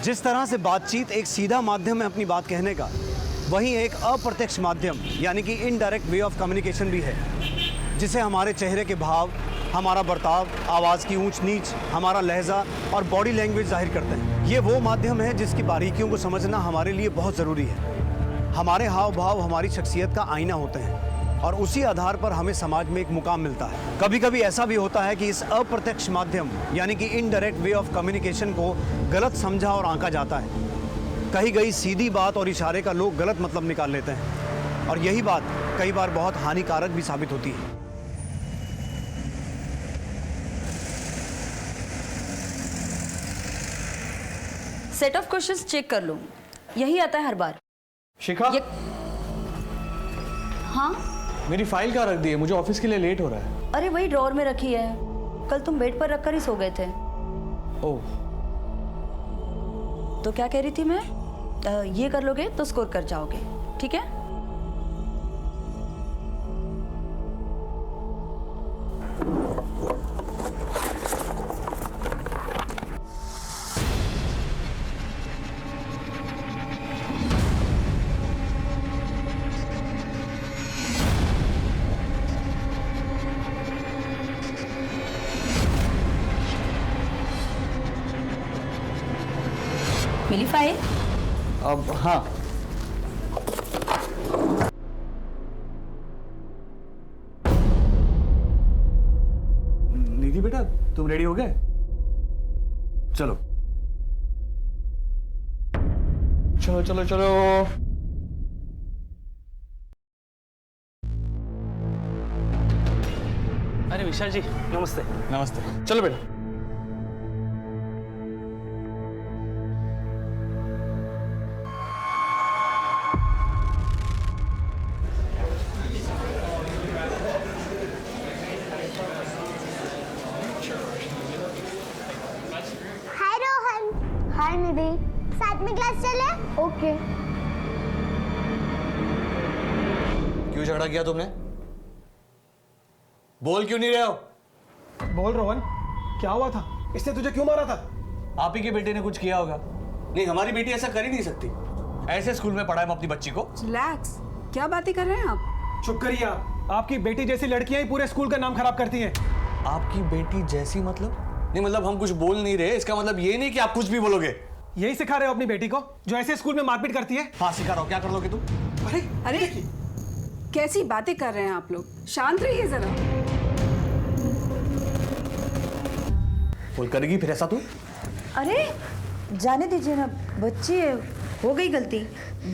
जिस तरह से बातचीत एक सीधा माध्यम है अपनी बात कहने का, वहीं एक अप्रत्यक्ष माध्यम यानी कि इनडायरेक्ट वे ऑफ कम्युनिकेशन भी है, जिसे हमारे चेहरे के भाव, हमारा बर्ताव, आवाज़ की ऊंच नीच, हमारा लहजा और बॉडी लैंग्वेज जाहिर करते हैं। ये वो माध्यम है जिसकी बारीकियों को समझना हमारे लिए बहुत ज़रूरी है। हमारे हाव भाव हमारी शख्सियत का आईना होते हैं और उसी आधार पर हमें समाज में एक मुकाम मिलता है। कभी कभी ऐसा भी होता है कि इस अप्रत्यक्ष माध्यम यानी कि इनडायरेक्ट वे ऑफ कम्युनिकेशन को गलत समझा और आंका जाता है। कही गई सीधी बात और इशारे का लोग गलत मतलब निकाल लेते हैं और यही बात कई बार बहुत हानिकारक भी साबित होती है। सेट ऑफ क्वेश्चंस चेक कर लो, यही आता है हर बार। शिखा, हाँ मेरी फाइल कहाँ रख दी है? मुझे ऑफिस के लिए लेट हो रहा है। अरे वही ड्रॉअर में रखी है, कल तुम बेड पर रखकर ही सो गए थे। ओह, तो क्या कह रही थी मैं, ये कर लोगे तो स्कोर कर जाओगे, ठीक है? मिली फाइल? अब हाँ, निधि बेटा तुम रेडी हो गए? चलो चलो चलो चलो। अरे विशाल जी नमस्ते। नमस्ते, चलो बेटा। हाय रोहन। हाय निधि, साथ में क्लास चले? ओके। क्यों झगड़ा किया तुमने? बोल क्यों नहीं रहे हो? बोल रोहन, क्या हुआ था? इसने तुझे क्यों मारा था? आप ही के बेटे ने कुछ किया होगा। नहीं, हमारी बेटी ऐसा कर ही नहीं सकती। ऐसे स्कूल में पढ़ाए हम अपनी बच्ची को। रिलैक्स, क्या बातें कर रहे हैं आप? चुप करिए आप। आपकी बेटी जैसी लड़कियां ही पूरे स्कूल का नाम खराब करती हैं। आपकी बेटी जैसी मतलब? नहीं मतलब हम कुछ बोल नहीं रहे, इसका मतलब ये नहीं कि आप कुछ भी बोलोगे। यही सिखा रहे हो अपनी बेटी को जो ऐसे स्कूल में मारपीट करती है? हाँ सिखा रहा हूँ, क्या कर लोगे तुम? अरे अरे कैसी बातें कर रहे हैं आप लोग, शांत रहिए जरा। बोल करेगी फिर ऐसा तू? अरे जाने दीजिए ना, बच्ची है, हो गई गलती,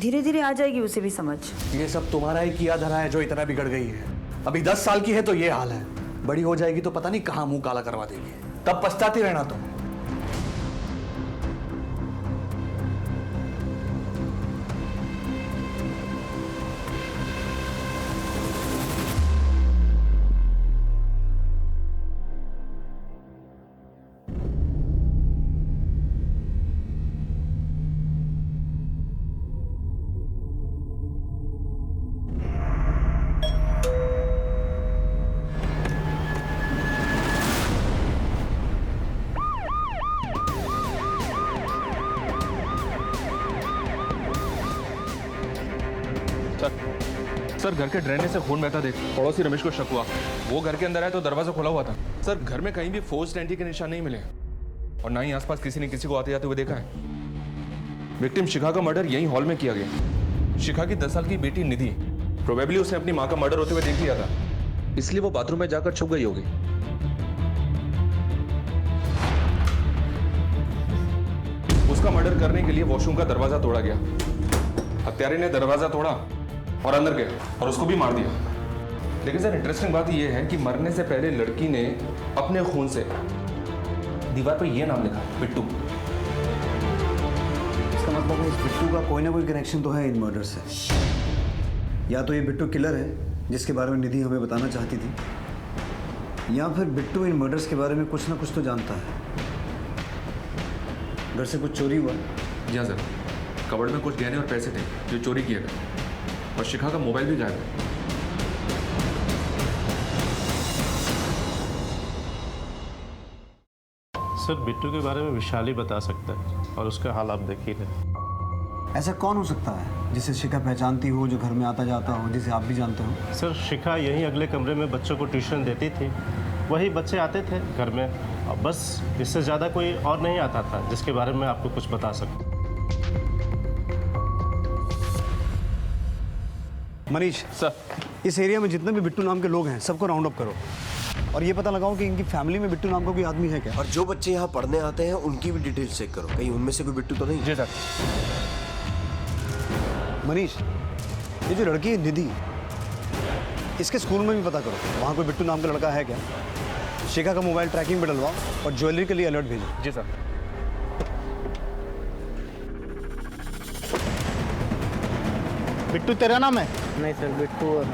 धीरे धीरे आ जाएगी उसे भी समझ। ये सब तुम्हारा ही किया धरा है जो इतना बिगड़ गई है। अभी 10 साल की है तो ये हाल है, बड़ी हो जाएगी तो पता नहीं कहाँ मुंह काला करवा देगी, तब पछताती रहना तुम। सर घर के ड्रेनेज से खून बहता देख पड़ोसी रमेश को शक हुआ। वो घर के अंदर आया तो दरवाजा खुला हुआ था। सर घर में कहीं भी फोर्स्ड एंट्री के निशान नहीं मिले और ना ही आसपास किसी ने किसी को आते जाते हुए देखा है। विक्टिम शिखा का मर्डर यही हॉल में किया गया। शिखा की 10 साल की बेटी निधि, प्रोबेबली उसने अपनी माँ का मर्डर होते हुए देख लिया था, इसलिए वो बाथरूम में जाकर छुप गई होगी। उसका मर्डर करने के लिए वॉशरूम का दरवाजा तोड़ा गया। हत्यारे ने दरवाजा तोड़ा और अंदर गया और उसको भी मार दिया। लेकिन सर इंटरेस्टिंग बात यह है कि मरने से पहले लड़की ने अपने खून से दीवार पर यह नाम लिखा, बिट्टू। इसका मतलब है इस बिट्टू का कोई ना कोई कनेक्शन तो है इन मर्डर से। या तो ये बिट्टू किलर है जिसके बारे में निधि हमें बताना चाहती थी, या फिर बिट्टू इन मर्डर्स के बारे में कुछ ना कुछ तो जानता है। घर से कुछ चोरी हुआ? जी हाँ सर, कबर्ड में कुछ गहने और पैसे थे जो चोरी किए गए और शिखा का मोबाइल भी गायब है। सर बिट्टू के बारे में विशाल ही बता सकता है और उसका हाल आप देख ही रहे। ऐसा कौन हो सकता है जिसे शिखा पहचानती हो, जो घर में आता जाता हो, जिसे आप भी जानते हो? सर शिखा यहीं अगले कमरे में बच्चों को ट्यूशन देती थी, वही बच्चे आते थे घर में, और बस इससे ज़्यादा कोई और नहीं आता था जिसके बारे में आपको कुछ बता सकूं। मनीष सर इस एरिया में जितने भी बिट्टू नाम के लोग हैं सबको राउंड अप करो और ये पता लगाओ कि इनकी फैमिली में बिट्टू नाम का कोई आदमी है क्या। और जो बच्चे यहाँ पढ़ने आते हैं उनकी भी डिटेल्स चेक करो, कहीं उनमें से कोई बिट्टू तो नहीं। जी सर। मनीष ये जो लड़की है निधि, इसके स्कूल में भी पता करो वहाँ कोई बिट्टू नाम का लड़का है क्या। शिखा का मोबाइल ट्रैकिंग पे डलवाओ और ज्वेलरी के लिए अलर्ट भेजो। जी सर। बिट्टू तेरा नाम है? नहीं सर, बिट्टू और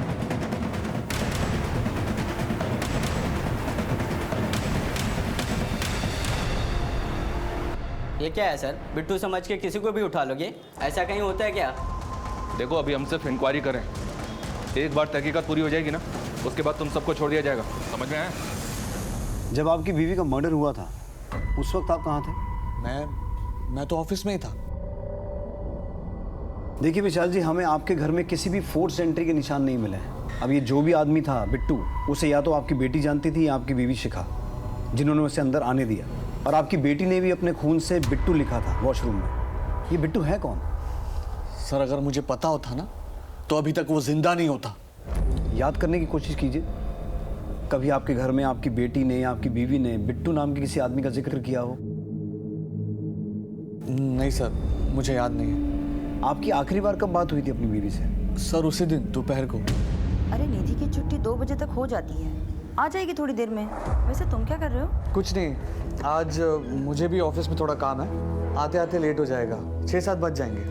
ये क्या है सर? बिट्टू समझ के किसी को भी उठा लोगे? ऐसा कहीं होता है क्या? देखो अभी हम सिर्फ इंक्वायरी करें, एक बार तहकीकात पूरी हो जाएगी ना, उसके बाद तुम सबको छोड़ दिया जाएगा। समझ में आया? जब आपकी बीवी का मर्डर हुआ था उस वक्त आप कहाँ थे? मैं तो ऑफिस में ही था। देखिए विशाल जी, हमें आपके घर में किसी भी फोर्स एंट्री के निशान नहीं मिले हैं। अब ये जो भी आदमी था बिट्टू, उसे या तो आपकी बेटी जानती थी या आपकी बीवी शिखा, जिन्होंने उसे अंदर आने दिया, और आपकी बेटी ने भी अपने खून से बिट्टू लिखा था वॉशरूम में। ये बिट्टू है कौन? सर अगर मुझे पता होता ना तो अभी तक वो जिंदा नहीं होता। याद करने की कोशिश कीजिए, कभी आपके घर में आपकी बेटी ने या आपकी बीवी ने बिट्टू नाम के किसी आदमी का जिक्र किया हो? नहीं सर, मुझे याद नहीं है। आपकी आखिरी बार कब बात हुई थी अपनी बीवी से? सर उसी दिन दोपहर को। अरे निधि की छुट्टी 2 बजे तक हो जाती है, आ जाएगी थोड़ी देर में। वैसे तुम क्या कर रहे हो? कुछ नहीं, आज मुझे भी ऑफिस में थोड़ा काम है, आते आते लेट हो जाएगा, 6-7 बज जाएंगे।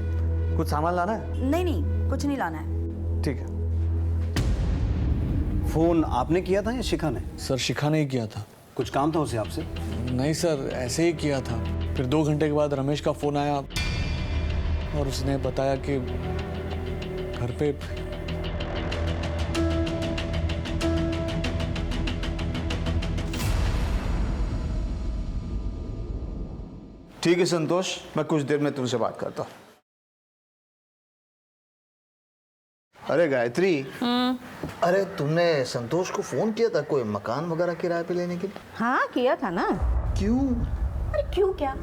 कुछ सामान लाना है? नहीं, कुछ नहीं लाना है। ठीक है। फोन आपने किया था या शिखा ने? सर शिखा ने ही किया था। कुछ काम था उसे आपसे? नहीं सर, ऐसे ही किया था। फिर 2 घंटे के बाद रमेश का फोन आया और उसने बताया कि घर पे ठीक है संतोष, मैं कुछ देर में तुमसे बात करता हूँ। अरे गायत्री, अरे तुमने संतोष को फोन किया था कोई मकान वगैरह किराए पे लेने के लिए? हाँ किया था ना। क्यों? अरे क्यों क्या,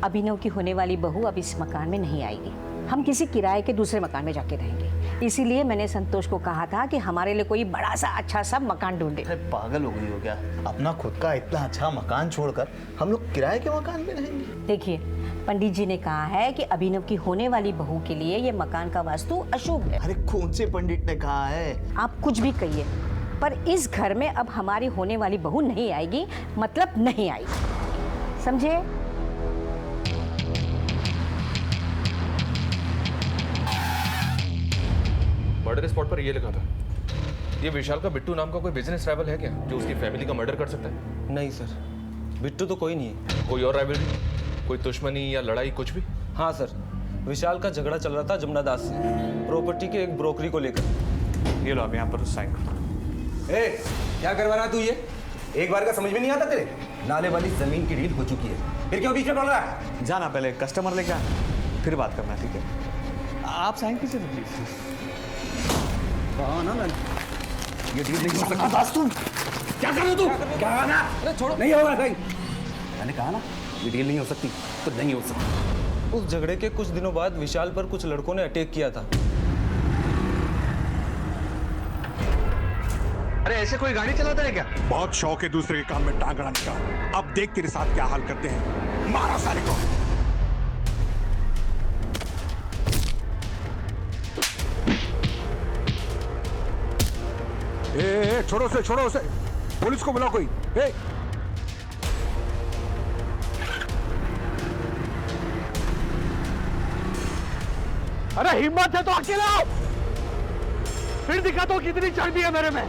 अभिनव की होने वाली बहू अब इस मकान में नहीं आएगी, हम किसी किराए के दूसरे मकान में जाके रहेंगे। इसीलिए मैंने संतोष को कहा था कि हमारे लिए कोई बड़ा सा अच्छा सा मकान ढूंढे। अरे पागल हो गई हो क्या? अपना खुद का इतना अच्छा मकान छोड़कर हम लोग किराए के मकान में रहेंगे? देखिए पंडित जी ने कहा है कि अभिनव की होने वाली बहू के लिए ये मकान का वास्तु अशुभ है। अरे कौन से पंडित ने कहा है? आप कुछ भी कहिए, पर इस घर में अब हमारी होने वाली बहू नहीं आएगी, मतलब नहीं आएगी, समझे? मर्डर स्पॉट पर ये लिखा था। ये विशाल का बिट्टू नाम का कोई बिजनेस राइवल है क्या जो उसकी फैमिली का मर्डर कर सकता है? नहीं सर, बिट्टू तो कोई नहीं है। कोई और राइवलरी, कोई दुश्मनी या लड़ाई, कुछ भी? हाँ सर, विशाल का झगड़ा चल रहा था जमुना दास से, प्रॉपर्टी के एक ब्रोकरी को लेकर। ये लो आप यहाँ पर साइन करो। ए, क्या करवा रहा तू ये? एक बार का समझ में नहीं आता तेरे? नाले वाली जमीन की डील हो चुकी है, फिर क्यों बीच में पड़ रहा है? जाना, पहले कस्टमर लेके आ, फिर बात करना, ठीक है? आप साइन कीजिए तो प्लीज। कहा ना मैं, ये डील नहीं हो सकती। बस तुम क्या कर रहे हो तू? क्या ना? अरे छोड़ो, नहीं होगा भाई। मैंने कहा ना ये डील नहीं हो सकती तो नहीं हो सकती। उस झगड़े के कुछ दिनों बाद विशाल पर कुछ लड़कों ने अटैक किया था। अरे ऐसे कोई गाड़ी चलाता है क्या? बहुत शौक है दूसरे के काम में टांग अड़ाने का। अब देख तेरे साथ क्या हाल करते हैं। मारो सारे को। ए, छोड़ो उसे, पुलिस को बुलाओ कोई। ए, अरे हिम्मत है तो अकेला आओ, फिर दिखा दो कितनी चर्बी है मेरे में।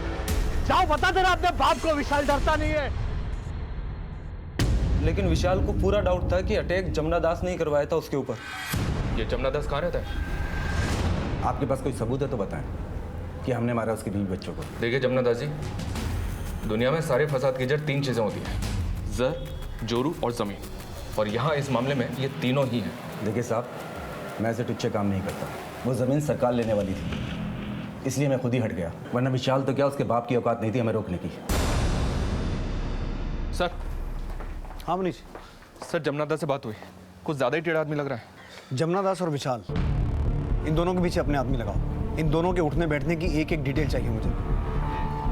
जाओ बता देना अपने बाप को, विशाल डरता नहीं है। लेकिन विशाल को पूरा डाउट था कि अटैक जमुना दास ने ही करवाया था उसके ऊपर। ये जमुना दास कहाँ रहता है? आपके पास कोई सबूत है तो बताएं कि हमने मारा उसके बीवी बच्चों को। देखिए जमुना दास जी, दुनिया में सारे फसाद की जड़ 3 चीज़ें होती हैं: जर, जोरू और ज़मीन। और यहाँ इस मामले में ये तीनों ही हैं। देखिए साहब, मैं ऐसे टुच्चे काम नहीं करता। वो ज़मीन सरकार लेने वाली थी, इसलिए मैं खुद ही हट गया, वरना विशाल तो क्या उसके बाप की औकात नहीं थी हमें रोकने की। सर। हाँ मनीष। सर, जमुना दास से बात हुई, कुछ ज़्यादा ही टेढ़ा आदमी लग रहा है। जमुना दास और विशाल, इन दोनों के पीछे अपने आदमी लगाओ। इन दोनों के उठने बैठने की एक एक डिटेल चाहिए मुझे।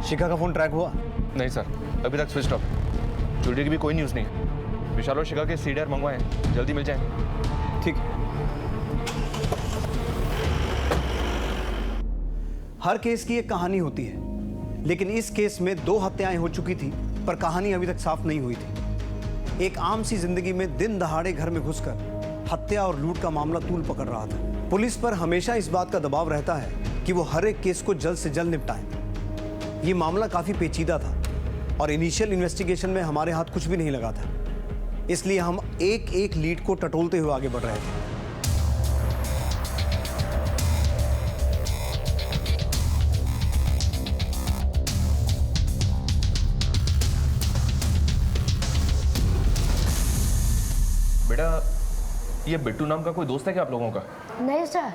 शिखा का फ़ोन ट्रैक हुआ? नहीं सर, अभी तक स्विच ऑफ है। जुड़े की भी कोई न्यूज़ नहीं है। विशाल और शिखा के सीडीआर मंगवाए हैं, जल्दी मिल जाएंगे। ठीक है। हर केस की एक कहानी होती है, लेकिन इस केस में 2 हत्याएं हो चुकी थी, पर कहानी अभी तक साफ नहीं हुई थी। एक आम सी जिंदगी में दिन दहाड़े घर में घुसकर हत्या और लूट का मामला तूल पकड़ रहा था। पुलिस पर हमेशा इस बात का दबाव रहता है कि वो हर एक केस को जल्द से जल्द निपटाएं। ये मामला काफी पेचीदा था और इनिशियल इन्वेस्टिगेशन में हमारे हाथ कुछ भी नहीं लगा था, इसलिए हम एक एक लीड को टटोलते हुए आगे बढ़ रहे थे। बेटा, ये बिट्टू नाम का कोई दोस्त है क्या आप लोगों का? नहीं सर।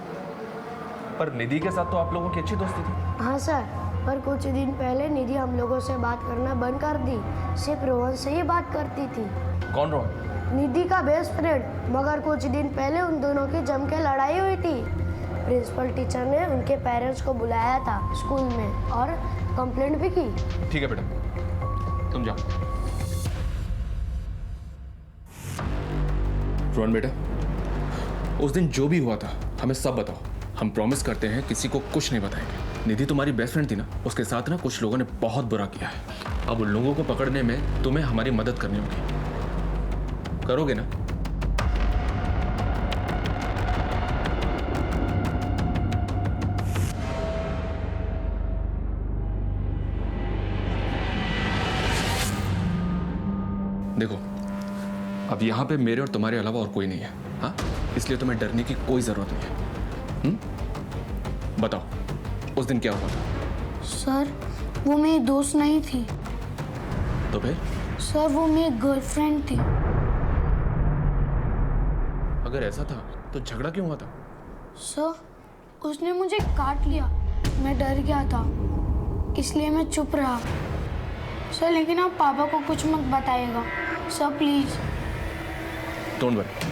पर निधि के साथ तो आप लोगों की अच्छी दोस्ती थी। हाँ सर, पर कुछ दिन पहले निधि हम लोगों से बात करना बंद कर दी। सिर्फ रोहन से ही बात करती थी। कौन रोहन? निधि का बेस्ट फ्रेंड। मगर कुछ दिन पहले उन दोनों की जम के लड़ाई हुई थी। प्रिंसिपल टीचर ने उनके पेरेंट्स को बुलाया था स्कूल में और कंप्लेंट भी की। ठीक है बेटा, तुम जाओ। रोहन बेटा, उस दिन जो भी हुआ था हमें सब बताओ। हम प्रॉमिस करते हैं किसी को कुछ नहीं बताएंगे। निधि तुम्हारी बेस्ट फ्रेंड थी ना, उसके साथ ना कुछ लोगों ने बहुत बुरा किया है। अब उन लोगों को पकड़ने में तुम्हें हमारी मदद करनी होगी। करोगे ना? देखो, अब यहाँ पे मेरे और तुम्हारे अलावा और कोई नहीं है, हाँ? इसलिए तुम्हें डरने की कोई जरूरत नहीं है। बताओ, उस दिन क्या हुआ था? सर, वो मेरी दोस्त नहीं थी। तो फिर? सर, वो मेरी गर्लफ्रेंड थी। अगर ऐसा था तो झगड़ा क्यों हुआ था? सर, उसने मुझे काट लिया। मैं डर गया था, इसलिए मैं चुप रहा। सर, लेकिन आप पापा को कुछ मत बताइएगा सर, प्लीज। Don't worry.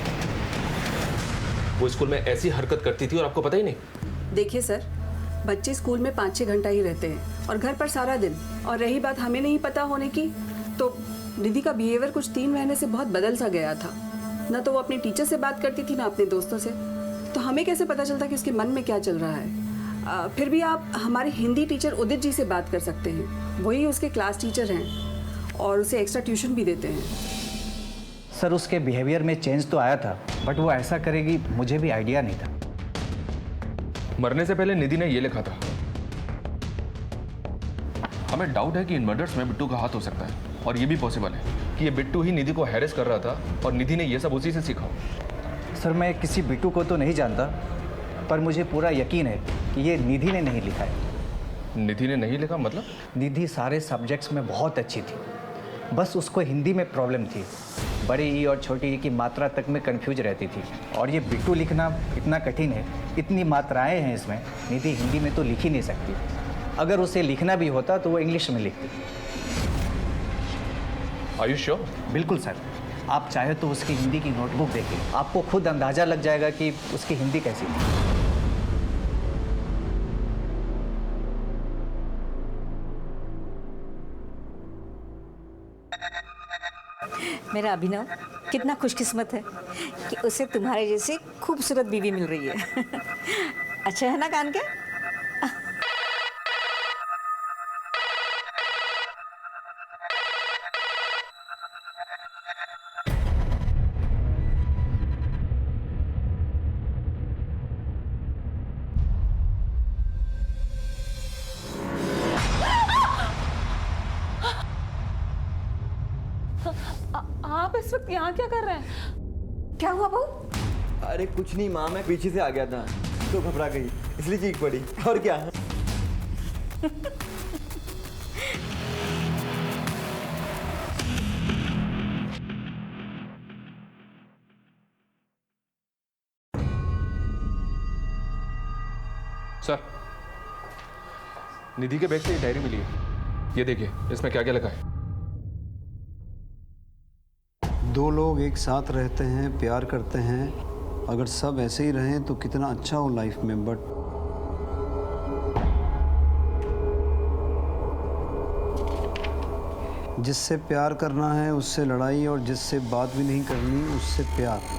वो स्कूल में ऐसी हरकत करती थी और आपको पता ही नहीं? देखिए सर, बच्चे स्कूल में 5-6 घंटा ही रहते हैं और घर पर सारा दिन। और रही बात हमें नहीं पता होने की, तो निधि का बिहेवियर कुछ 3 महीने से बहुत बदल सा गया था। ना तो वो अपनी टीचर से बात करती थी, ना अपने दोस्तों से। तो हमें कैसे पता चलता कि उसके मन में क्या चल रहा है? फिर भी आप हमारे हिंदी टीचर उदित जी से बात कर सकते हैं। वही उसके क्लास टीचर हैं और उसे एक्स्ट्रा ट्यूशन भी देते हैं। सर, उसके बिहेवियर में चेंज तो आया था, बट वो ऐसा करेगी मुझे भी आइडिया नहीं था। मरने से पहले निधि ने ये लिखा था। हमें डाउट है कि इन मर्डर्स में बिट्टू का हाथ हो सकता है, और ये भी पॉसिबल है कि ये बिट्टू ही निधि को हैरेस कर रहा था और निधि ने ये सब उसी से सीखा। सर, मैं किसी बिट्टू को तो नहीं जानता, पर मुझे पूरा यकीन है कि ये निधि ने नहीं लिखा है। निधि ने नहीं लिखा मतलब? निधि सारे सब्जेक्ट्स में बहुत अच्छी थी, बस उसको हिंदी में प्रॉब्लम थी। बड़े ई और छोटी ई की मात्रा तक में कंफ्यूज रहती थी। और ये बिट्टू लिखना इतना कठिन है, इतनी मात्राएं हैं इसमें, निधि हिंदी में तो लिख ही नहीं सकती। अगर उसे लिखना भी होता तो वो इंग्लिश में लिखती। Are you sure? बिल्कुल सर, आप चाहे तो उसकी हिंदी की नोटबुक देखिए, आपको खुद अंदाजा लग जाएगा कि उसकी हिंदी कैसी थी। मेरा अभिनव कितना खुशकिस्मत है कि उसे तुम्हारे जैसी खूबसूरत बीवी मिल रही है। अच्छा है ना कान के? आप इस वक्त यहाँ क्या कर रहे हैं? क्या हुआ बहू? अरे कुछ नहीं माँ, मैं पीछे से आ गया था तो घबरा गई, इसलिए चीख पड़ी। और क्या? सर, निधि के बैग से ये डायरी मिली है। ये देखिए, इसमें क्या क्या लिखा है। दो लोग एक साथ रहते हैं, प्यार करते हैं, अगर सब ऐसे ही रहें तो कितना अच्छा हो लाइफ में, बट जिससे प्यार करना है उससे लड़ाई, और जिससे बात भी नहीं करनी उससे प्यार।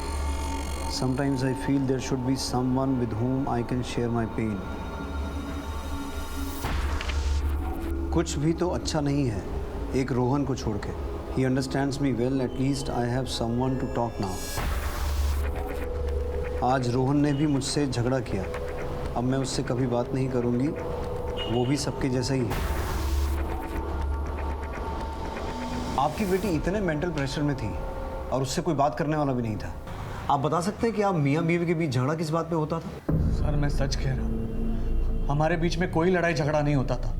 Sometimes I feel there should be someone with whom I can share my pain. कुछ भी तो अच्छा नहीं है एक रोहन को छोड़ के। He understands me well, at least I have someone to talk now. आज रोहन ने भी मुझसे झगड़ा किया, अब मैं उससे कभी बात नहीं करूँगी, वो भी सबके जैसा ही है। आपकी बेटी इतने मेंटल प्रेशर में थी और उससे कोई बात करने वाला भी नहीं था। आप बता सकते हैं कि आप मियाँ बीवी के बीच झगड़ा किस बात पे होता था? सर मैं सच कह रहा हूँ, हमारे बीच में कोई लड़ाई झगड़ा नहीं होता था।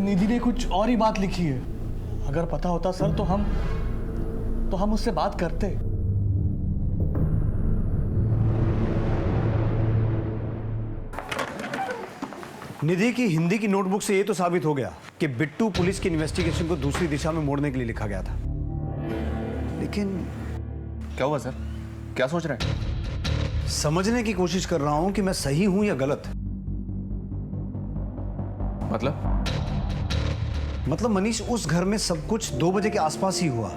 निधि ने कुछ और ही बात लिखी है। अगर पता होता सर तो हम उससे बात करते। निधि की हिंदी की नोटबुक से ये तो साबित हो गया कि बिट्टू पुलिस की इन्वेस्टिगेशन को दूसरी दिशा में मोड़ने के लिए लिखा गया था। लेकिन क्या हुआ सर? क्या सोच रहे हैं? समझने की कोशिश कर रहा हूं कि मैं सही हूं या गलत। मतलब मनीष, उस घर में सब कुछ 2 बजे के आसपास ही हुआ।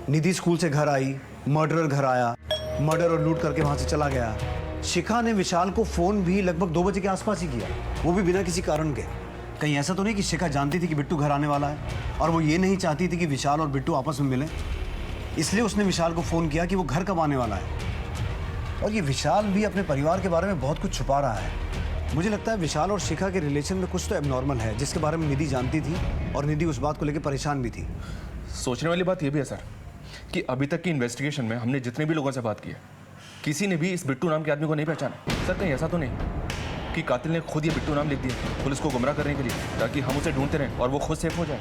निधि स्कूल से घर आई, मर्डरर घर आया, मर्डर और लूट करके वहां से चला गया। शिखा ने विशाल को फोन भी लगभग 2 बजे के आसपास ही किया, वो भी बिना किसी कारण के। कहीं ऐसा तो नहीं कि शिखा जानती थी कि बिट्टू घर आने वाला है और वो ये नहीं चाहती थी कि विशाल और बिट्टू आपस में मिलें, इसलिए उसने विशाल को फोन किया कि वो घर कब आने वाला है। और ये विशाल भी अपने परिवार के बारे में बहुत कुछ छुपा रहा है। मुझे लगता है विशाल और शिखा के रिलेशन में कुछ तो एबनॉर्मल है, जिसके बारे में निधि जानती थी और निधि उस बात को लेकर परेशान भी थी। सोचने वाली बात यह भी है सर कि अभी तक की इन्वेस्टिगेशन में हमने जितने भी लोगों से बात की है, किसी ने भी इस बिट्टू नाम के आदमी को नहीं पहचाना। सर कहीं ऐसा तो नहीं कि कातिल ने खुद ये बिट्टू नाम लिख दिया पुलिस को गुमराह करने के लिए, ताकि हम उसे ढूंढते रहें और वो खुद सेफ हो जाए?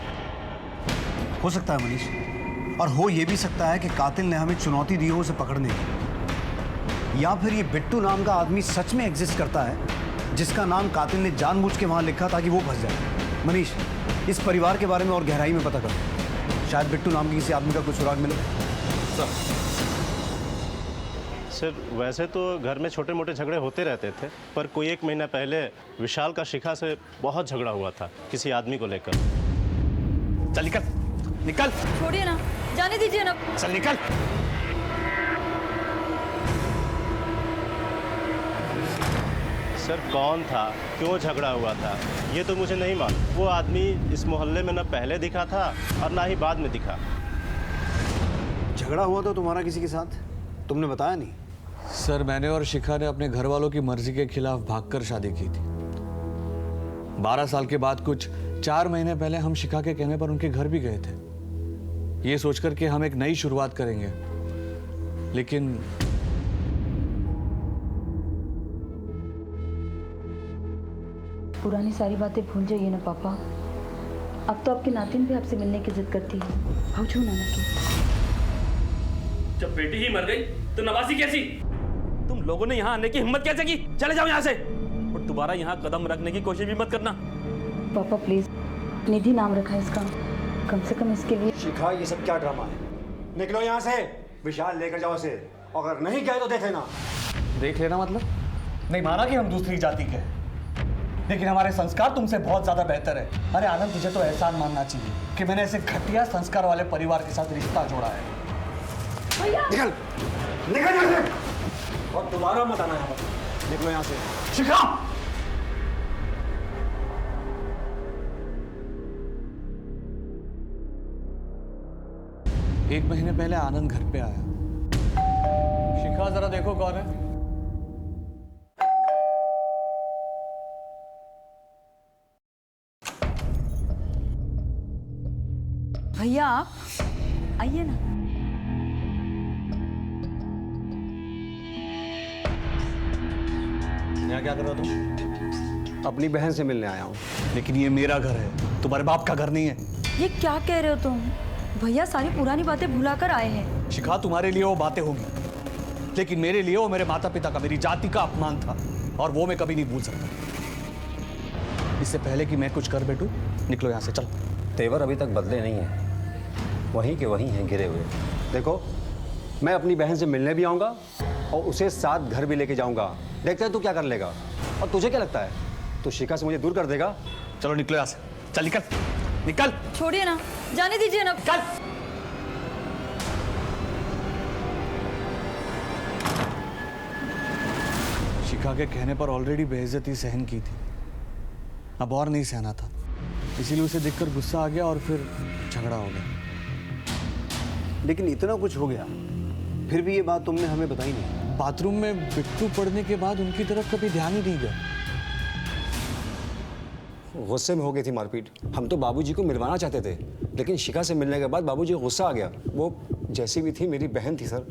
हो सकता है मनीष, और हो ये भी सकता है कि कातिल ने हमें चुनौती दी हो उसे पकड़ने की, या फिर ये बिट्टू नाम का आदमी सच में एग्जिस्ट करता है जिसका नाम कातिल ने जानबूझ के वहां लिखा ताकि वो फंस जाए। मनीष, इस परिवार के बारे में और गहराई में पता करो, शायद बिट्टू नाम के किसी आदमी का कुछ सुराग मिले। सर वैसे तो घर में छोटे मोटे झगड़े होते रहते थे, पर कोई 1 महीना पहले विशाल का शिखा से बहुत झगड़ा हुआ था किसी आदमी को लेकर। चल निकल निकल। छोड़िए ना, जाने दीजिए ना। चल निकल। सर कौन था, क्यों झगड़ा हुआ था, ये तो मुझे नहीं मालूम। वो आदमी इस मोहल्ले में न पहले दिखा था और ना ही बाद में दिखा। झगड़ा हुआ तो तुम्हारा किसी के साथ, तुमने बताया नहीं? सर मैंने और शिखा ने अपने घर वालों की मर्जी के खिलाफ भागकर शादी की थी। 12 साल के बाद कुछ 4 महीने पहले हम शिखा के कहने पर उनके घर भी गए थे, ये सोचकर कि हम एक नई शुरुआत करेंगे। लेकिन पुरानी सारी बातें भूल जाइए ना पापा। अब तो आपके नातिन भी आपसे मिलने की जिद करती है। पूछो नाना की। जब बेटी ही मर गई तो नवासी कैसी? तुम लोगों ने यहाँ आने की हिम्मत कैसे की? चले जाओ यहाँ से और दोबारा यहाँ कदम रखने की कोशिश भी मत करना। पापा प्लीज, निधि नाम रखा है इसका, कम से कम इसके लिए। शिखा, ये सब क्या ड्रामा है? निकलो यहाँ से, विशाल लेकर जाओ इसे, अगर नहीं गए तो देख लेना। देख लेना मतलब? नहीं माना कि हम दूसरी जाति के, लेकिन हमारे संस्कार तुमसे बहुत ज्यादा बेहतर है। अरे आनंद, तुझे तो एहसान मानना चाहिए कि मैंने ऐसे घटिया संस्कार वाले परिवार के साथ रिश्ता जोड़ा है। निकल निकल यहाँ से, और दोबारा मत आना यहाँ पर। निकलो यहाँ से। शिखा! एक महीने पहले आनंद घर पे आया। शिखा जरा देखो कौन है। भैया आप आइए ना। यहाँ क्या कर रहे हो तुम? अपनी बहन से मिलने आया हूँ। लेकिन ये मेरा घर है, तुम्हारे बाप का घर नहीं है। ये क्या कह रहे हो तुम? भैया सारी पुरानी बातें भुलाकर आए हैं। शिखा, तुम्हारे लिए वो बातें होगी, लेकिन मेरे लिए वो मेरे माता पिता का, मेरी जाति का अपमान था। और वो मैं कभी नहीं भूल सकता। इससे पहले कि मैं कुछ कर बैठूं, निकलो यहाँ से, चलो। तेवर अभी तक बदले नहीं हैं, वहीं के वहीं हैं गिरे हुए। देखो, मैं अपनी बहन से मिलने भी आऊँगा और उसे साथ घर भी लेके जाऊँगा। देखते हैं तू क्या कर लेगा। और तुझे क्या लगता है, तू शिखा से मुझे दूर कर देगा? चलो निकलो यहाँ से, चल निकल, निकल। छोड़िए ना, जाने दीजिए ना। चल। शिखा के कहने पर ऑलरेडी बेइज्जती सहन की थी, अब और नहीं सहना था। इसीलिए उसे देखकर गुस्सा आ गया और फिर झगड़ा हो गया। लेकिन इतना कुछ हो गया, फिर भी ये बात तुमने हमें बताई नहीं। बाथरूम में बिट्टू पड़ने के बाद उनकी तरफ कभी ध्यान ही नहीं गया। गुस्से में हो गई थी मारपीट। हम तो बाबूजी को मिलवाना चाहते थे, लेकिन शिखा से मिलने के बाद बाबूजी को गुस्सा आ गया। वो जैसी भी थी मेरी बहन थी सर।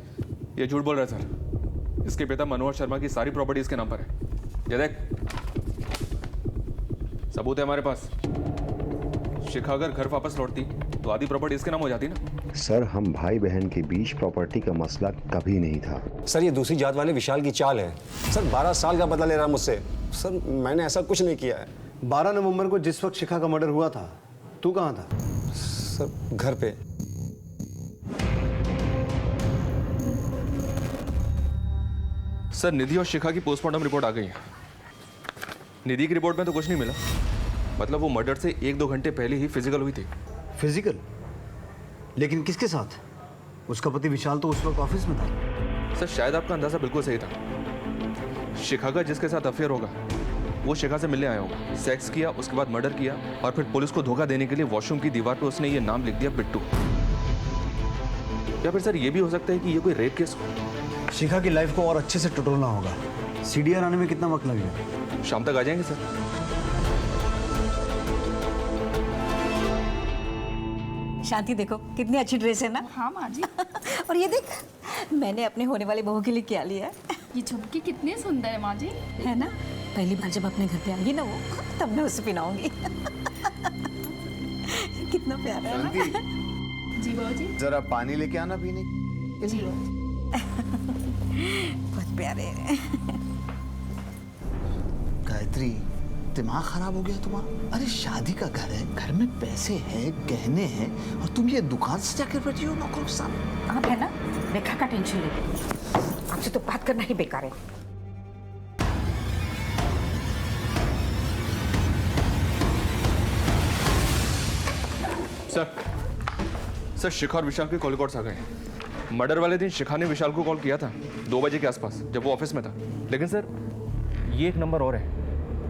ये झूठ बोल रहा है सर। इसके पिता मनोहर शर्मा की सारी प्रॉपर्टी इसके नाम पर है। ये देख, सबूत है हमारे पास। शिखा अगर घर वापस लौटती तो आधी प्रॉपर्टी इसके नाम हो जाती ना। सर, हम भाई बहन के बीच प्रॉपर्टी का मसला कभी नहीं था। सर, ये दूसरी जात वाले विशाल की चाल है। सर, 12 साल का बदला ले रहा है मुझसे। सर, मैंने ऐसा कुछ नहीं किया है। 12 नवंबर को जिस वक्त शिखा का मर्डर हुआ था, तू कहाँ था? सर, घर पे। सर, निधि और शिखा की पोस्टमार्टम रिपोर्ट आ गई है। निधि की रिपोर्ट में तो कुछ नहीं मिला, मतलब वो मर्डर से 1-2 घंटे पहले ही फिजिकल हुई थी। फिजिकल? लेकिन किसके साथ? उसका पति विशाल तो उस वक्त ऑफिस में था। सर, शायद आपका अंदाजा बिल्कुल सही था। शिखा का जिसके साथ अफेयर होगा वो शिखा से मिलने आया होगा, सेक्स किया, उसके बाद मर्डर किया और फिर पुलिस को धोखा देने के लिए वॉशरूम की दीवार पर उसने ये नाम लिख दिया, बिट्टू। या फिर सर ये भी हो सकता है कि ये कोई रेप केस हो। शिखा की लाइफ को और अच्छे से टटोलना होगा। सीडीआर आने में कितना वक्त लगेगा? शाम तक आ जाएंगे सर। शांति, देखो कितनी अच्छी ड्रेस है ना। हाँ माँ जी। और ये देख, मैंने अपने होने वाली बहू के लिए क्या लिया है। ये झुमकी कितने सुंदर है माँ जी। है ना? पहली बार जब अपने घर पे आएगी ना वो, तब मैं उसे पहनाऊंगी। कितना प्यारा है ना। जी बाबू जी। जरा पानी लेके आना पीने। जी बहुत प्यारे हैं। गायत्री, दिमाग खराब हो गया तुम्हारा? अरे शादी का घर है, घर में पैसे हैं, गहने हैं, और तुम ये दुकान से जाकर बैठी हो नौकरों के सामने। आप है ना, रेखा का टेंशन लेते, आपसे तो बात करना ही बेकार है। सर, शिखा और विशाल के कॉल रिकॉर्ड्स आ गए। मर्डर वाले दिन शिखा ने विशाल को कॉल किया था 2 बजे के आसपास, जब वो ऑफिस में था। लेकिन सर, ये एक नंबर और है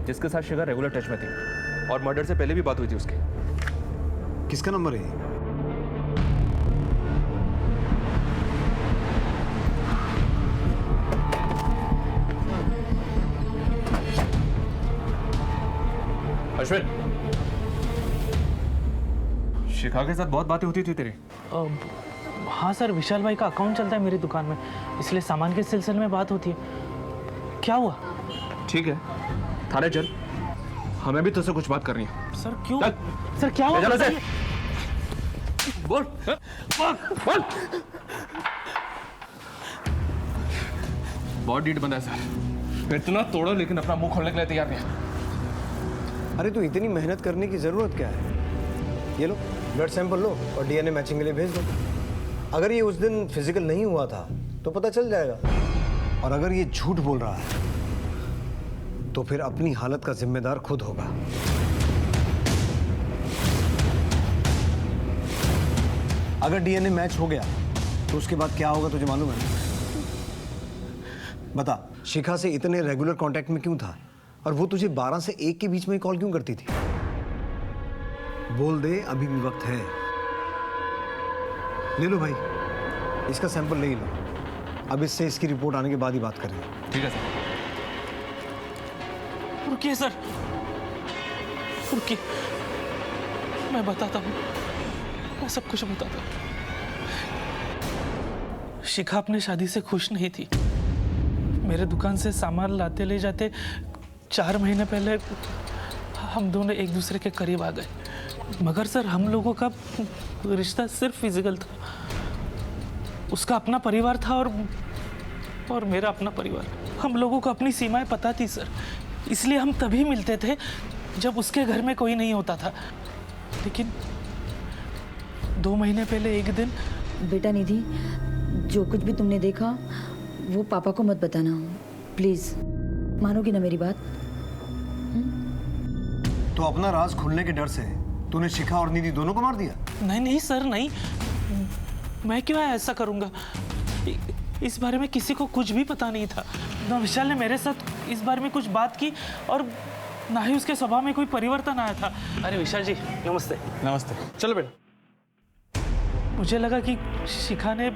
जिसके साथ शिखा रेगुलर टच में थी और मर्डर से पहले भी बात हुई थी उसकी। किसका नंबर है? अश्विन, शिखा के साथ बहुत बातें होती थी तेरी? हाँ सर, विशाल भाई का अकाउंट चलता है मेरी दुकान में, इसलिए सामान के सिलसिले में बात होती है। क्या हुआ? ठीक है, थाने चल, हमें भी तुझसे कुछ बात करनी है। सर क्यों? सर क्या हुआ? बोल, बोल, बोल। बहुत डीट बंदा है सर, इतना तोड़ो लेकिन अपना मुंह खोलने के लिए तैयार नहीं। अरे तो इतनी मेहनत करने की जरूरत क्या है? ये लो, ब्लड सैंपल लो और डीएनए मैचिंग के लिए भेज दो। अगर ये उस दिन फिजिकल नहीं हुआ था तो पता चल जाएगा, और अगर ये झूठ बोल रहा है तो फिर अपनी हालत का जिम्मेदार खुद होगा। अगर डीएनए मैच हो गया तो उसके बाद क्या होगा तुझे मालूम है ना? बता, शिखा से इतने रेगुलर कांटेक्ट में क्यों था, और वो तुझे 12 से 1 के बीच में कॉल क्यों करती थी? बोल दे, अभी भी वक्त है। ले लो भाई, इसका सैंपल ले ही लो। अब इससे इसकी रिपोर्ट आने के बाद ही बात करेंगे। ठीक है सर। रुकिए सर, रुकिए, मैं बताता हूँ, मैं सब कुछ बताता हूँ। शिखा अपने शादी से खुश नहीं थी। मेरे दुकान से सामान लाते ले जाते 4 महीने पहले हम दोनों एक दूसरे के करीब आ गए, मगर सर हम लोगों का रिश्ता सिर्फ फिजिकल था। उसका अपना परिवार था और और मेरा अपना परिवार। हम लोगों को अपनी सीमाएं पता थी सर, इसलिए हम तभी मिलते थे जब उसके घर में कोई नहीं होता था। लेकिन 2 महीने पहले एक दिन। बेटा निधि, जो कुछ भी तुमने देखा वो पापा को मत बताना, प्लीज। मानोगी ना मेरी बात? तो अपना राज खुलने के डर से तूने शिखा और निधि दोनों को मार दिया? नहीं नहीं सर, नहीं। मैं क्यों ऐसा करूंगा? इस बारे में किसी को कुछ भी पता नहीं था। ना विशाल ने मेरे साथ इस बारे में कुछ बात की और ना ही उसके स्वभाव में कोई परिवर्तन आया था। अरे विशाल जी नमस्ते। नमस्ते। चलो बेटा। मुझे लगा कि शिखा ने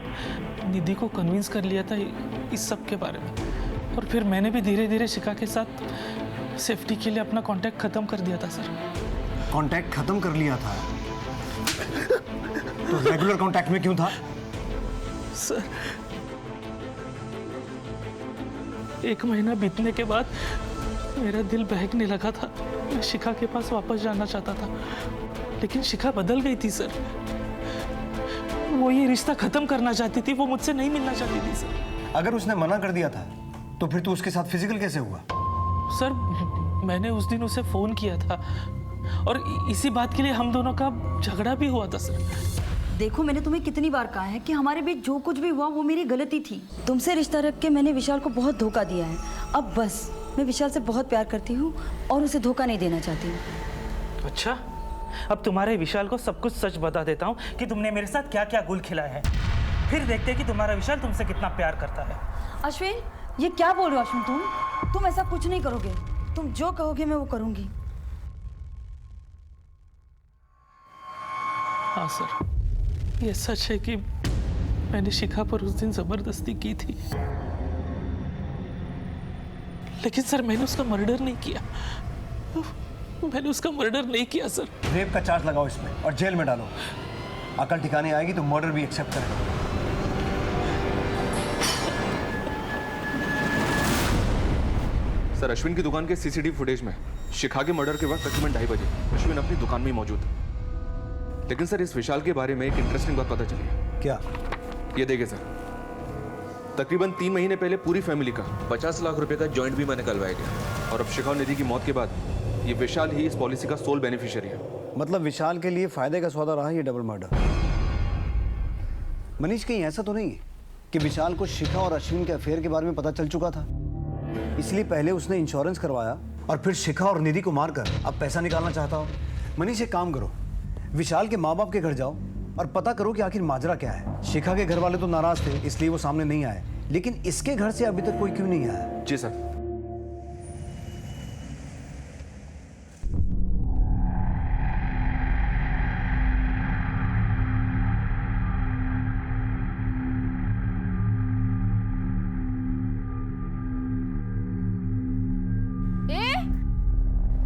निधि को कन्विंस कर लिया था इस सब के बारे में, और फिर मैंने भी धीरे धीरे शिखा के साथ सेफ्टी के लिए अपना कांटेक्ट खत्म कर दिया था सर। कांटेक्ट खत्म कर लिया था? तो रेगुलर कांटेक्ट में क्यों था? सर 1 महीना बीतने के बाद मेरा दिल बहकने लगा था। मैं शिखा के पास वापस जाना चाहता था, लेकिन शिखा बदल गई थी सर। वो ये रिश्ता खत्म करना चाहती थी, वो मुझसे नहीं मिलना चाहती थी सर। अगर उसने मना कर दिया था तो फिर तू उसके साथ फिजिकल कैसे हुआ? सर मैंने उस दिन उसे फोन किया था और इसी बात के लिए हम दोनों का झगड़ा भी हुआ था सर। देखो, मैंने तुम्हें कितनी बार कहा है कि हमारे बीच जो कुछ भी हुआ वो मेरी गलती थी। तुमसे रिश्ता रख के मैंने विशाल को बहुत धोखा दिया है। अब बस, मैं विशाल से बहुत प्यार करती हूँ और उसे धोखा नहीं देना चाहती हूँ। अच्छा, अब तुम्हारे विशाल को सब कुछ सच बता देता हूँ कि तुमने मेरे साथ क्या क्या गुल खिलाया है। फिर देखते हैं कि तुम्हारा विशाल तुमसे कितना प्यार करता है। अश्विन, ये क्या बोल रहे हो अश्विन? तुम ऐसा कुछ नहीं करोगे। तुम जो कहोगे मैं वो करूँगी। हाँ सर, ये सच है कि मैंने शिखा पर उस दिन जबरदस्ती की थी, लेकिन सर मैंने उसका मर्डर नहीं किया। मैंने उसका मर्डर नहीं किया सर। रेप का चार्ज लगाओ इसमें और जेल में डालो। अकल ठिकाने आएगी तो मर्डर भी एक्सेप्ट करेगा। सर अश्विन की दुकान के सीसीटीवी फुटेज में शिखा के मर्डर के वक्त तकरीबन 2:30 बजे अश्विन अपनी दुकान में मौजूद था। लेकिन सर इस विशाल के बारे में एक इंटरेस्टिंग बात पता चली है। क्या? ये देखिए सर, तकरीबन 3 महीने पहले पूरी फैमिली का 50 लाख रुपए का जॉइंट बीमा निकलवाया गया, और अब शिखा और निधि की मौत के बाद ये विशाल ही इस पॉलिसी का सोल बेनिफिशियरी है। मतलब विशाल के लिए फायदे का सौदा रहा ये डबल मर्डर। मनीष, कहीं ऐसा तो नहीं है कि विशाल को शिखा और अश्विन के अफेयर के बारे में पता चल चुका था, इसलिए पहले उसने इंश्योरेंस करवाया और फिर शिखा और निधि को मारकर अब पैसा निकालना चाहता हो? मनीष, एक काम करो, विशाल के माँ बाप के घर जाओ और पता करो कि आखिर माजरा क्या है। शिखा के घर वाले तो नाराज थे इसलिए वो सामने नहीं आए, लेकिन इसके घर से अभी तक कोई क्यों नहीं आया? जी सर।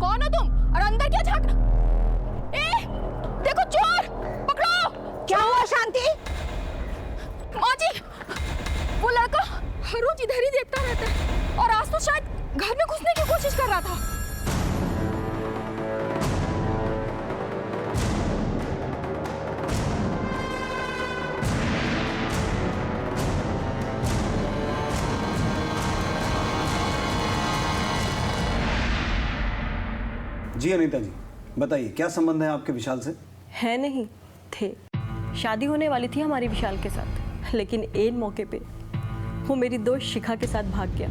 कौन हो तुम और अंदर क्या झांक? देखो चोर, पकड़ो। क्या हुआ शांति? माँ जी, वो लड़का हर रोज इधर ही देखता रहता है और आज तो शायद घर में घुसने की कोशिश कर रहा था। जी अनीता जी, बताइए क्या संबंध है आपके विशाल से? है नहीं, थे। शादी होने वाली थी हमारी विशाल के साथ, लेकिन एन मौके पे वो मेरी दोस्त शिखा के साथ भाग गया।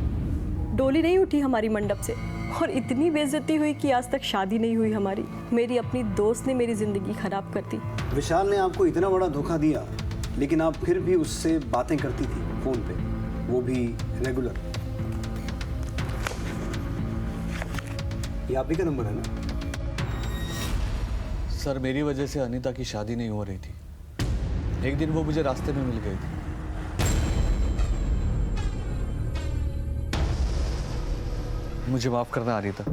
डोली नहीं उठी हमारी मंडप से और इतनी बेइज्जती हुई कि आज तक शादी नहीं हुई हमारी। मेरी अपनी दोस्त ने मेरी जिंदगी खराब कर दी। विशाल ने आपको इतना बड़ा धोखा दिया, लेकिन आप फिर भी उससे बातें करती थी फोन पे, वो भी रेगुलर। ये आप ही का नंबर है ना? सर मेरी वजह से अनीता की शादी नहीं हो रही थी। एक दिन वो मुझे रास्ते में मिल गई थी। मुझे माफ करना अनीता,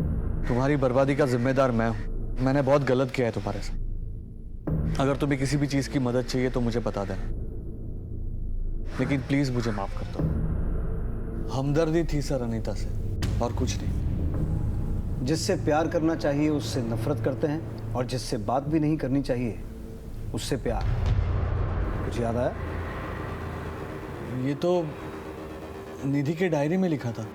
तुम्हारी बर्बादी का जिम्मेदार मैं हूं। मैंने बहुत गलत किया है तुम्हारे साथ। अगर तुम्हें किसी भी चीज की मदद चाहिए तो मुझे बता देना, लेकिन प्लीज मुझे माफ कर दो। हमदर्दी थी सर अनीता से, और कुछ नहीं। जिससे प्यार करना चाहिए उससे नफरत करते हैं, और जिससे बात भी नहीं करनी चाहिए उससे प्यार। कुछ याद आया? ये तो निधि के डायरी में लिखा था,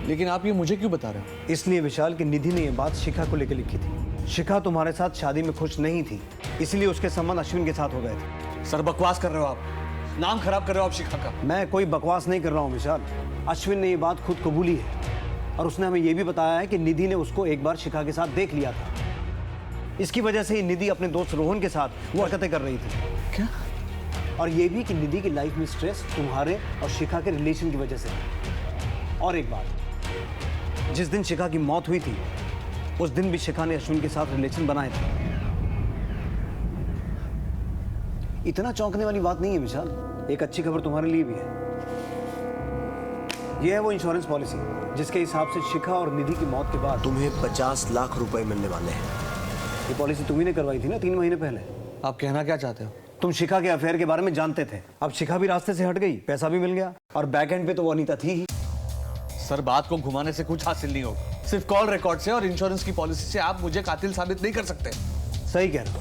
लेकिन आप ये मुझे क्यों बता रहे हो? इसलिए विशाल की निधि ने ये बात शिखा को लेकर लिखी थी। शिखा तुम्हारे साथ शादी में खुश नहीं थी, इसलिए उसके संबंध अश्विन के साथ हो गए थे। सर बकवास कर रहे हो आप, नाम खराब कर रहे हो आप शिखा का। मैं कोई बकवास नहीं कर रहा हूँ विशाल। अश्विन ने ये बात खुद कबूली है और उसने हमें ये भी बताया है कि निधि ने उसको एक बार शिखा के साथ देख लिया था। इसकी वजह से ही निधि अपने दोस्त रोहन के साथ वो हरकतें कर रही थी। क्या? और ये भी कि निधि की लाइफ में स्ट्रेस तुम्हारे और शिखा के रिलेशन की वजह से है। और एक बात, जिस दिन शिखा की मौत हुई थी उस दिन भी शिखा ने अश्विन के साथ रिलेशन बनाए थे। इतना चौंकने वाली बात नहीं है विशाल। एक अच्छी खबर तुम्हारे लिए भी है। यह है वो इंश्योरेंस पॉलिसी जिसके हिसाब से शिखा और निधि की मौत के बाद तुम्हें 50 लाख रुपए मिलने वाले हैं। ये पॉलिसी तुम्ही ने करवाई थी ना 3 महीने पहले। आप कहना क्या चाहते हो? तुम शिखा के अफेयर के बारे में जानते थे। अब शिखा भी रास्ते से हट गई, पैसा भी मिल गया और बैक एंड पे तो वो अनीता थी ही। सर बात को घुमाने से कुछ हासिल नहीं होगा। सिर्फ कॉल रिकॉर्ड से और इंश्योरेंस की पॉलिसी से आप मुझे कातिल साबित नहीं कर सकते। सही कह रहे हो।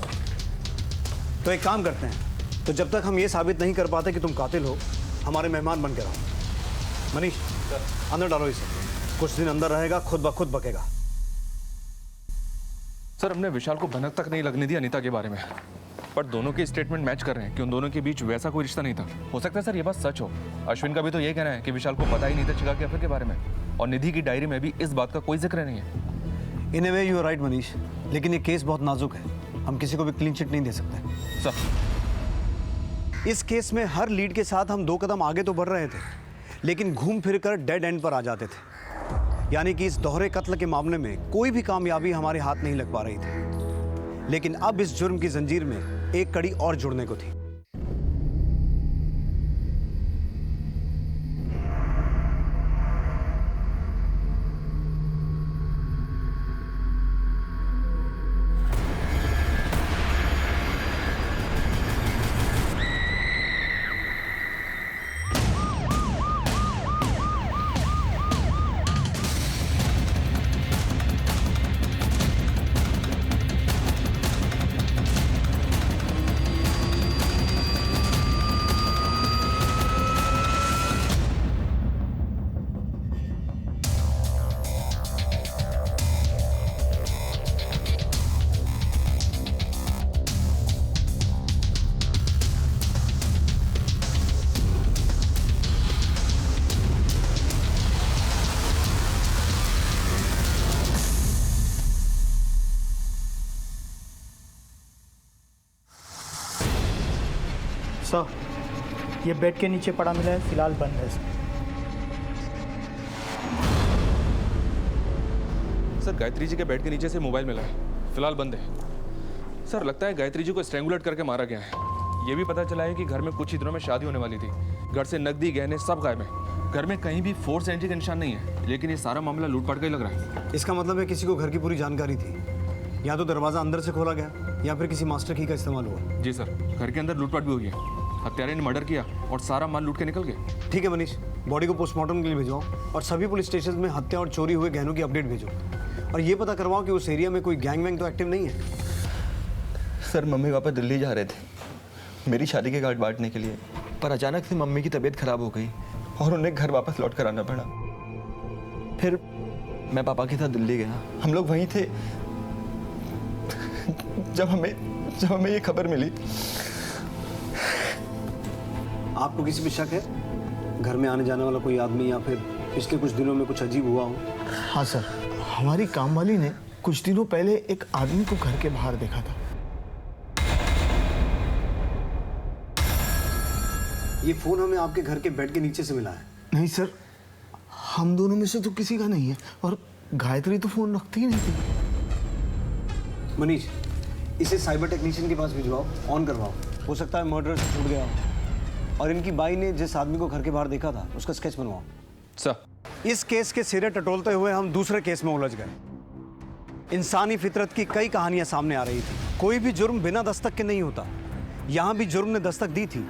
तो एक काम करते हैं, तो जब तक हम ये साबित नहीं कर पाते कि तुम कातिल हो, हमारे मेहमान बन के रहो। मनीष अंदर डालो इसे। कुछ दिन अंदर रहेगा, खुद ब खुद बकेगा। सर हमने विशाल को भनक तक नहीं लगने दी अनीता के बारे में, पर दोनों के स्टेटमेंट मैच कर रहे हैं कि उन दोनों के बीच वैसा कोई रिश्ता नहीं था। हो सकता है सर ये बात सच हो। अश्विन का भी तो ये कहना है कि विशाल को पता ही नहीं था शिखा के अफेयर के बारे में, और निधि की डायरी में भी इस बात का कोई जिक्र नहीं है। In a way you are right Manish, लेकिन ये केस बहुत नाजुक है। हम किसी को भी क्लीन चिट नहीं दे सकते। सर इस केस में हर लीड के साथ हम 2 कदम आगे तो बढ़ रहे थे, लेकिन घूम फिर कर डेड एंड पर आ जाते थे। यानी कि इस दोहरे कत्ल के मामले में कोई भी कामयाबी हमारे हाथ नहीं लग पा रही थी। लेकिन अब इस जुर्म की जंजीर में एक कड़ी और जुड़ने को थी। सर ये बेड के नीचे पड़ा मिला है, फिलहाल बंद है सर गायत्री जी के बेड के नीचे से मोबाइल मिला है, फिलहाल बंद है। सर लगता है गायत्री जी को स्ट्रैंगुलेट करके मारा गया है। ये भी पता चला है कि घर में कुछ ही दिनों में शादी होने वाली थी। घर से नकदी गहने सब गायब है। घर में कहीं भी फोर्स एंट्री का निशान नहीं है, लेकिन ये सारा मामला लूटपाट का ही लग रहा है। इसका मतलब है किसी को घर की पूरी जानकारी थी। या तो दरवाजा अंदर से खोला गया या फिर किसी मास्टर की का इस्तेमाल हुआ। जी सर, घर के अंदर लूटपाट भी हुई है। हत्यारे ने मर्डर किया और सारा माल लूट के निकल गए। ठीक है मनीष, बॉडी को पोस्टमार्टम के लिए भिजवाओ और सभी पुलिस स्टेशन में हत्या और चोरी हुए गहनों की अपडेट भेजो। और ये पता करवाओ कि उस एरिया में कोई गैंग वैंग तो एक्टिव नहीं है। सर मम्मी पापा दिल्ली जा रहे थे मेरी शादी के कार्ड बांटने के लिए, पर अचानक से मम्मी की तबीयत खराब हो गई और उन्हें घर वापस लौट कर आना पड़ा। फिर मैं पापा के साथ दिल्ली गया। हम लोग वहीं थे जब हमें ये खबर मिली। आपको किसी पे शक है? घर में आने जाने वाला कोई आदमी या फिर पिछले कुछ दिनों में कुछ अजीब हुआ हो? हाँ सर, हमारी कामवाली ने कुछ दिनों पहले एक आदमी को घर के बाहर देखा था। ये फोन हमें आपके घर के बेड के नीचे से मिला है। नहीं सर, हम दोनों में से तो किसी का नहीं है, और गायत्री तो फोन रखती ही नहीं थी। मनीष, इसे साइबर टेक्नीशियन के पास भिजवाओ, ऑन करवाओ। हो सकता है मर्डर से छूट गया हो। और इनकी बाई ने जिस आदमी को घर के बाहर देखा था उसका स्केच बनवाओ। सर इस केस के सिरे टटोलते हुए हम दूसरे केस में उलझ गए। इंसानी फितरत की कई कहानियां सामने आ रही थी। कोई भी जुर्म बिना दस्तक के नहीं होता। यहाँ भी जुर्म ने दस्तक दी थी।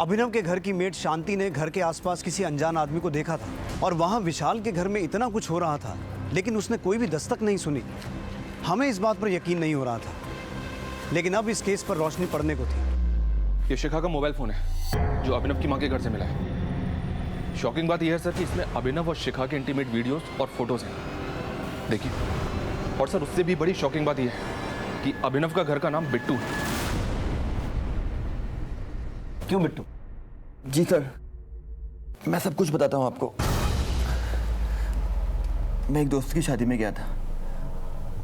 अभिनव के घर की मेड शांति ने घर के आसपास किसी अनजान आदमी को देखा था और वहाँ विशाल के घर में इतना कुछ हो रहा था, लेकिन उसने कोई भी दस्तक नहीं सुनी। हमें इस बात पर यकीन नहीं हो रहा था, लेकिन अब इस केस पर रोशनी पड़ने को थी। ये शिखा का मोबाइल फोन है जो अभिनव की मां के घर से मिला है। शॉकिंग बात यह है सर कि इसमें अभिनव और शिखा के इंटीमेट वीडियोस और फोटोज हैं। देखिए, और सर उससे भी बड़ी शॉकिंग बात यह है कि अभिनव का घर का नाम बिट्टू है। क्यों बिट्टू? जी सर, मैं सब कुछ बताता हूँ आपको। मैं एक दोस्त की शादी में गया था।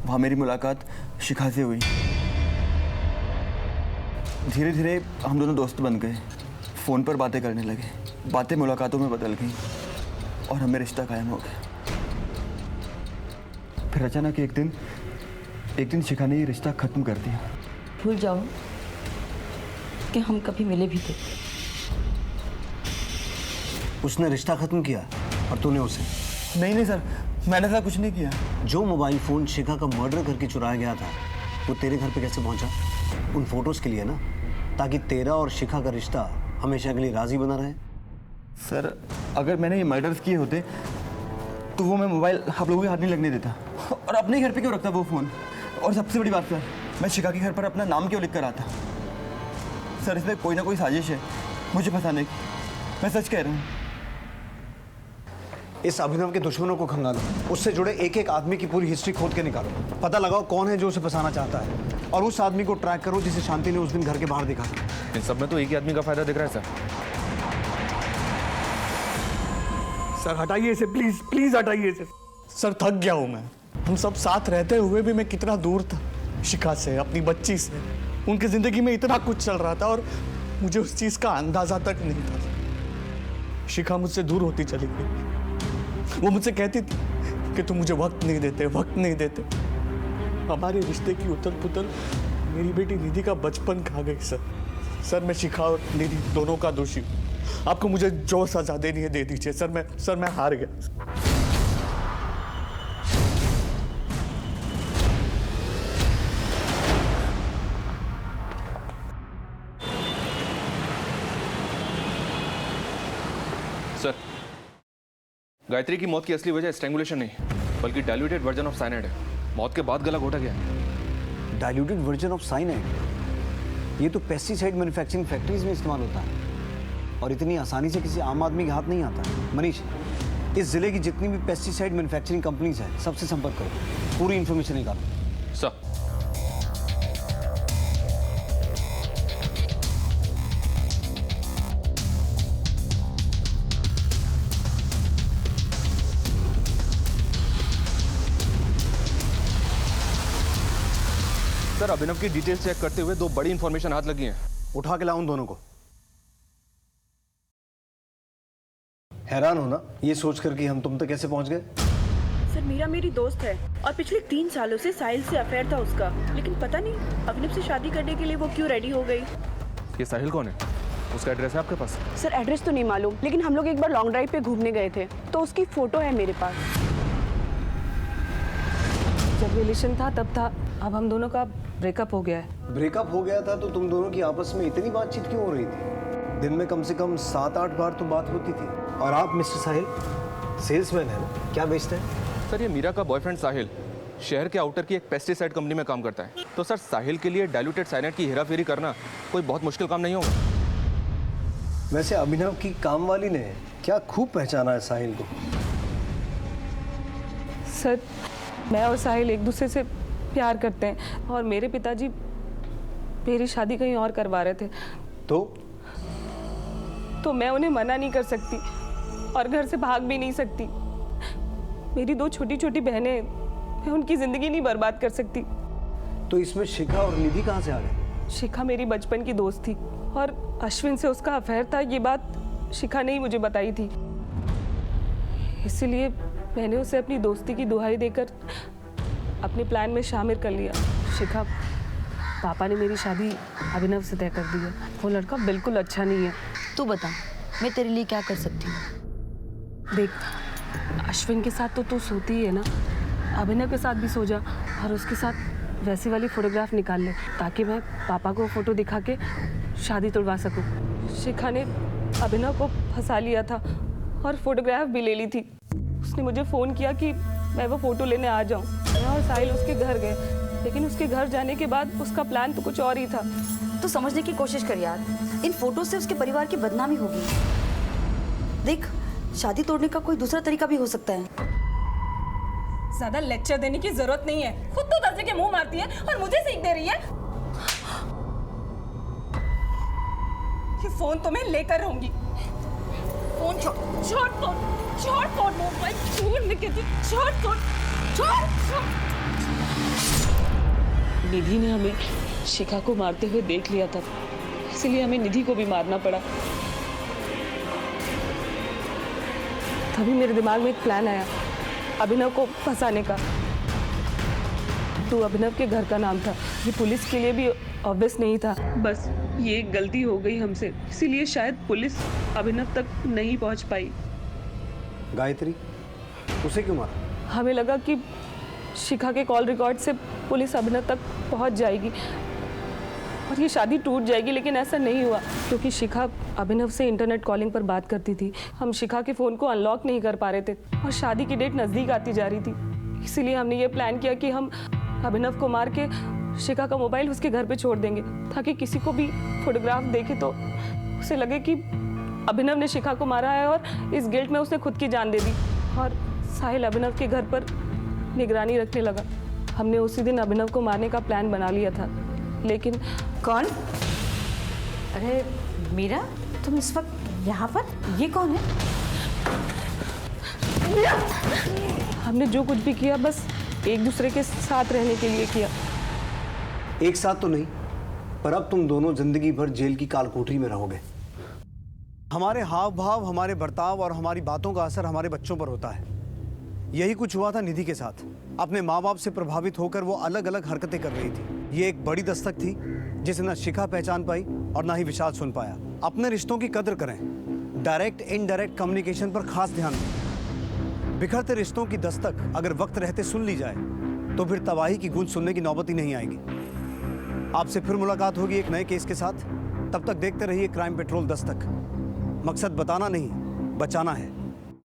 वहाँ मेरी मुलाकात शिखा से हुई। धीरे धीरे हम दोनों दोस्त बन गए, फ़ोन पर बातें करने लगे। बातें मुलाकातों में बदल गई और हमें रिश्ता कायम हो गया। फिर अचानक एक दिन शिखा ने ये रिश्ता ख़त्म कर दिया। भूल जाओ कि हम कभी मिले भी थे। उसने रिश्ता खत्म किया और तूने उसे? नहीं सर, मैंने ऐसा कुछ नहीं किया। जो मोबाइल फोन शिखा का मर्डर करके चुराया गया था वो तेरे घर पे कैसे पहुंचा? उन फोटोज के लिए ना, ताकि तेरा और शिखा का रिश्ता हमेशा के लिए राजी बना रहे। सर, अगर मैंने ये मर्डर्स किए होते तो वो मैं मोबाइल आप लोगों के हाथ नहीं लगने देता, और अपने घर पे क्यों रखता वो फ़ोन? और सबसे बड़ी बात सर, मैं शिखा के घर पर अपना नाम क्यों लिख कर आता? सर, इसमें कोई ना कोई साजिश है मुझे फंसाने की। मैं सच कह रहा हूँ। इस अभिनव के दुश्मनों को खंगालो, उससे जुड़े एक एक आदमी की पूरी हिस्ट्री खोद के निकालो, पता लगाओ कौन है जो उसे फंसाना चाहता है, और उस आदमी को ट्रैक करो जिसे शांति ने उस दिन घर के बाहर देखा था। इन सब में तो एक ही आदमी का फायदा दिख रहा है सर हटाइए इसे, प्लीज प्लीज हटाइए इसे। सर थक गया हूँ मैं। हम सब साथ रहते हुए भी मैं कितना दूर था शिखा से, अपनी बच्ची से। उनकी जिंदगी में इतना कुछ चल रहा था और मुझे उस चीज का अंदाजा तक नहीं था। शिखा मुझसे दूर होती चली गई। वो मुझसे कहती थी कि तुम मुझे वक्त नहीं देते। हमारे रिश्ते की उथल पुथल मेरी बेटी निधि का बचपन खा गई सर। मैं शिखा और निधि दोनों का दोषी हूँ। आपको मुझे जो सजा देनी है दे दीजिए सर। मैं हार गया। सर, गायत्री की मौत की असली वजह स्ट्रैंगुलेशन नहीं, बल्कि डाइल्यूटेड वर्जन ऑफ साइनाइड है। मौत के बाद गला घोटा गया है। Diluted version of cyanide? ये तो पेस्टिसाइड मैन्युफैक्चरिंग फैक्ट्रीज में इस्तेमाल होता है और इतनी आसानी से किसी आम आदमी के हाथ नहीं आता। मनीष, इस जिले की जितनी भी पेस्टिसाइड मैन्युफैक्चरिंग कंपनीज हैं सबसे संपर्क करो, पूरी इन्फॉर्मेशन निकालो। सर, सर, अभिनव की डिटेल्स चेक करते हुए दो बड़ी इंफॉर्मेशन हाथ लगी हैं। उठा के लाओ उन दोनों को। हैरान हो ना ये सोचकर कि हम तुम तक कैसे पहुंच गए? सर, मीरा मेरी दोस्त है और पिछले 3 सालों से साहिल से अफेयर था उसका, लेकिन पता नहीं अभिनव से शादी करने के लिए वो क्यों रेडी हो गई। ये साहिल कौन है? उसका एड्रेस है आपके पास? सर, एड्रेस तो नहीं मालूम, लेकिन हम लोग एक बार लॉन्ग ड्राइव पे घूमने गए थे तो उसकी फोटो है मेरे पास। जब रिलेशन था तब था, अब हम दोनों का ब्रेकअप हो गया है। ब्रेकअप हो गया था तो तुम दोनों की आपस में इतनी बातचीत क्यों हो रही थी? दिन में कम से कम 7-8 बार तो बात होती थी। और आप मिस्टर साहिल सेल्समैन है ना, क्या बेचते हैं? सर, ये मीरा का बॉयफ्रेंड साहिल शहर के आउटर की एक पेस्टिसाइड कंपनी में काम करता है। तो सर, साहिल के लिए डाइल्यूटेड साइनाइड की हेराफेरी करना कोई बहुत मुश्किल काम नहीं होगा। वैसे अभिनव की काम वाली ने क्या खूब पहचाना है साहिल को। सर, मैं और साहिल एक दूसरे से प्यार करते हैं और मेरे पिताजी मेरी शादी कहीं और करवा रहे थे। तो मैं उन्हें मना नहीं कर सकती और घर से भाग भी नहीं सकती। मेरी 2 छोटी छोटी बहनें हैं, मैं उनकी जिंदगी नहीं बर्बाद कर सकती। तो इसमें शिखा और निधि कहाँ से आ गए? शिखा मेरी बचपन की दोस्त थी और अश्विन से उसका अफेयर था। ये बात शिखा ने ही मुझे बताई थी, इसीलिए मैंने उसे अपनी दोस्ती की दुहाई देकर अपने प्लान में शामिल कर लिया। शिखा, पापा ने मेरी शादी अभिनव से तय कर दी है। वो लड़का बिल्कुल अच्छा नहीं है। तू बता, मैं तेरे लिए क्या कर सकती हूँ? देख, अश्विन के साथ तो तू सोती ही है ना, अभिनव के साथ भी सो जा और उसके साथ वैसी वाली फोटोग्राफ निकाल ले ताकि मैं पापा को फोटो दिखा के शादी तुड़वा सकूं। शिखा ने अभिनव को फंसा लिया था और फोटोग्राफ भी ले ली थी। उसने मुझे फ़ोन किया कि मैं वो फ़ोटो लेने आ जाऊं। मैं और साहिल उसके घर गए, लेकिन उसके घर जाने के बाद उसका प्लान तो कुछ और ही था। तो समझने की कोशिश कर यार, इन फोटो से उसके परिवार की बदनामी होगी। देख, शादी तोड़ने का कोई दूसरा तरीका भी हो सकता है। ज्यादा लेक्चर देने की जरूरत नहीं है, खुद तो दर्जे के मुंह मारती है और मुझे सीख दे रही है। ये फोन तो मैं लेकर रहूंगी। फोन छोड़ मोबाइल छोड़, मैं कहती छोड़। निधि ने हमें शिखा को मारते हुए देख लिया था, इसलिए हमें निधि को भी मारना पड़ा। तभी मेरे दिमाग में एक प्लान आया अभिनव को फंसाने का। तो अभिनव के घर का नाम था, ये पुलिस के लिए भी ऑब्वियस नहीं था। बस ये एक गलती हो गई हमसे, इसीलिए शायद पुलिस अभिनव तक नहीं पहुंच पाई। गायत्री, उसे क्यों मारा? हमें लगा कि शिखा के कॉल रिकॉर्ड से पुलिस अभिनव तक पहुंच जाएगी और ये शादी टूट जाएगी, लेकिन ऐसा नहीं हुआ क्योंकि शिखा अभिनव से इंटरनेट कॉलिंग पर बात करती थी। हम शिखा के फ़ोन को अनलॉक नहीं कर पा रहे थे और शादी की डेट नज़दीक आती जा रही थी। इसीलिए हमने ये प्लान किया कि हम अभिनव को मार के शिखा का मोबाइल उसके घर पे छोड़ देंगे, ताकि किसी को भी फोटोग्राफ देखे तो उसे लगे कि अभिनव ने शिखा को मारा है और इस गिल्ट में उसने खुद की जान दे दी। और साहिल अभिनव के घर पर निगरानी रखने लगा। हमने उसी दिन अभिनव को मारने का प्लान बना लिया था, लेकिन कौन? अरे मीरा, तुम इस वक्त यहाँ पर? ये कौन है? हमने जो कुछ भी किया बस एक दूसरे के साथ रहने के लिए किया। एक साथ तो नहीं, पर अब तुम दोनों जिंदगी भर जेल की कालकोठरी में रहोगे। हमारे हाव भाव, हमारे बर्ताव और हमारी बातों का असर हमारे बच्चों पर होता है। यही कुछ हुआ था निधि के साथ। अपने माँ बाप से प्रभावित होकर वो अलग अलग हरकतें कर रही थी। ये एक बड़ी दस्तक थी जिसे न शिखा पहचान पाई और ना ही विशाल सुन पाया। अपने रिश्तों की कदर करें, डायरेक्ट इनडायरेक्ट कम्युनिकेशन पर खास ध्यान दें। बिखरते रिश्तों की दस्तक अगर वक्त रहते सुन ली जाए तो फिर तबाही की गूंज सुनने की नौबत ही नहीं आएगी। आपसे फिर मुलाकात होगी एक नए केस के साथ। तब तक देखते रहिए क्राइम पेट्रोल दस्तक। मकसद बताना नहीं, बचाना है।